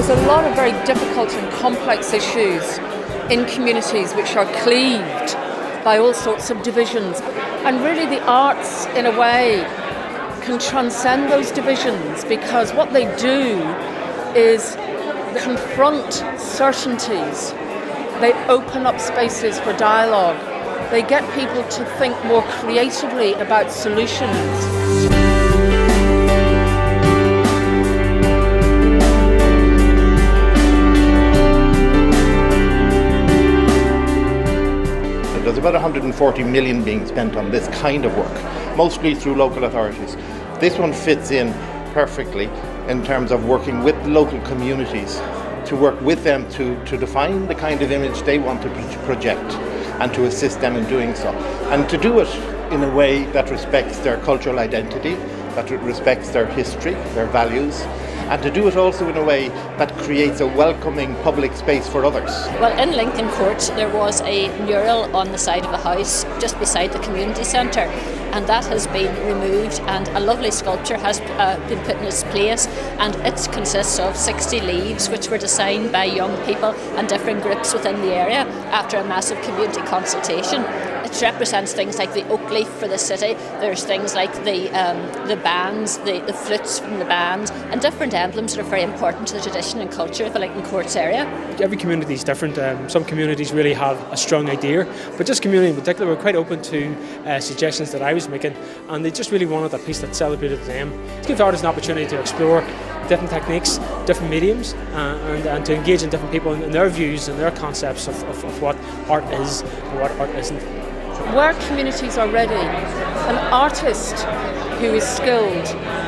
there's a lot of very difficult and complex issues in communities which are cleaved by all sorts of divisions. And really the arts, in a way, can transcend those divisions, because what they do is confront certainties. They open up spaces for dialogue. They get people to think more creatively about solutions. There's about 140 million being spent on this kind of work, mostly through local authorities. This one fits in perfectly in terms of working with local communities, to work with them to define the kind of image they want to project and to assist them in doing so. And to do it in a way that respects their cultural identity, that respects their history, their values, and to do it also in a way that creates a welcoming public space for others. Well, in Lincoln Court there was a mural on the side of the house just beside the community centre, and that has been removed and a lovely sculpture has been put in its place, and it consists of 60 leaves which were designed by young people and different groups within the area after a massive community consultation. It represents things like the oak leaf for the city. There's things like the bands, the flutes from the band, and different emblems that are very important to the tradition and culture of the Lincoln Courts area. Every community is different. Some communities really have a strong idea, but this community in particular were quite open to suggestions that I was making, and they just really wanted a piece that celebrated them. It gives artists an opportunity to explore different techniques, different mediums, and to engage in different people in their views and their concepts of what art is and what art isn't. Where communities are ready, an artist who is skilled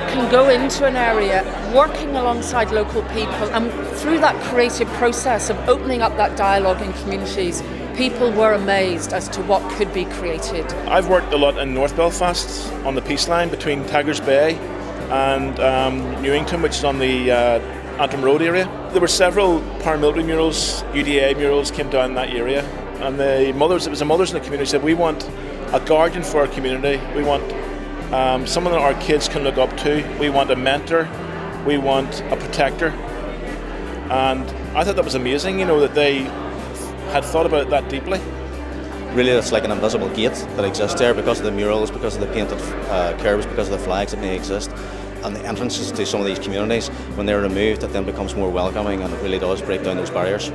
can go into an area working alongside local people, and through that creative process of opening up that dialogue in communities, people were amazed as to what could be created. I've worked a lot in North Belfast on the peace line between Tigers Bay and Newington, which is on the Antrim Road area. There were several paramilitary murals, UDA murals came down that area. And it was the mothers in the community said, we want a guardian for our community, we want someone that our kids can look up to, we want a mentor, we want a protector. And I thought that was amazing, that they had thought about it that deeply. Really, it's like an invisible gate that exists there because of the murals, because of the painted curbs, because of the flags that may exist. And the entrances to some of these communities, when they're removed, it then becomes more welcoming, and it really does break down those barriers.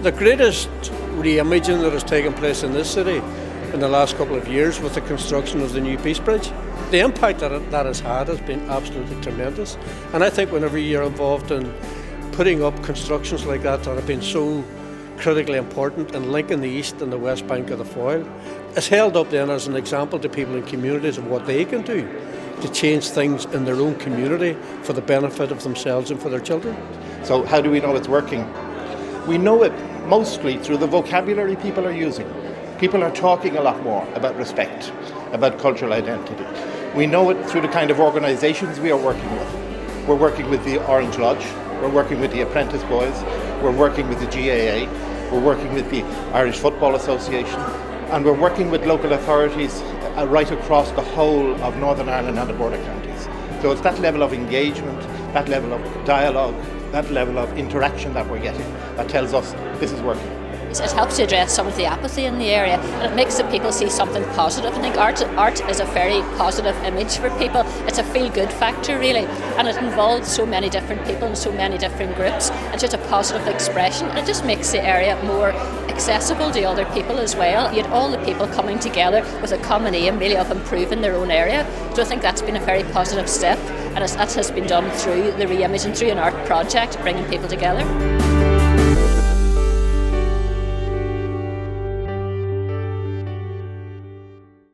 The greatest re-imaging that has taken place in this city in the last couple of years with the construction of the new Peace Bridge. The impact that has had has been absolutely tremendous, and I think whenever you're involved in putting up constructions like that have been so critically important in linking the east and the west bank of the Foyle, it's held up then as an example to people in communities of what they can do to change things in their own community for the benefit of themselves and for their children. So how do we know it's working? We know it mostly through the vocabulary people are using. People are talking a lot more about respect, about cultural identity. We know it through the kind of organisations we are working with. We're working with the Orange Lodge, we're working with the Apprentice Boys, we're working with the GAA, we're working with the Irish Football Association, and we're working with local authorities right across the whole of Northern Ireland and the border counties. So it's that level of engagement, that level of dialogue, that level of interaction that we're getting that tells us this is working. It helps to address some of the apathy in the area, and it makes the people see something positive. I think art is a very positive image for people. It's a feel-good factor really, and it involves so many different people and so many different groups. It's just a positive expression, and it just makes the area more accessible to other people as well. You had all the people coming together with a common aim really of improving their own area. So I think that's been a very positive step, and that has been done through the re-imaging, through an art project, bringing people together.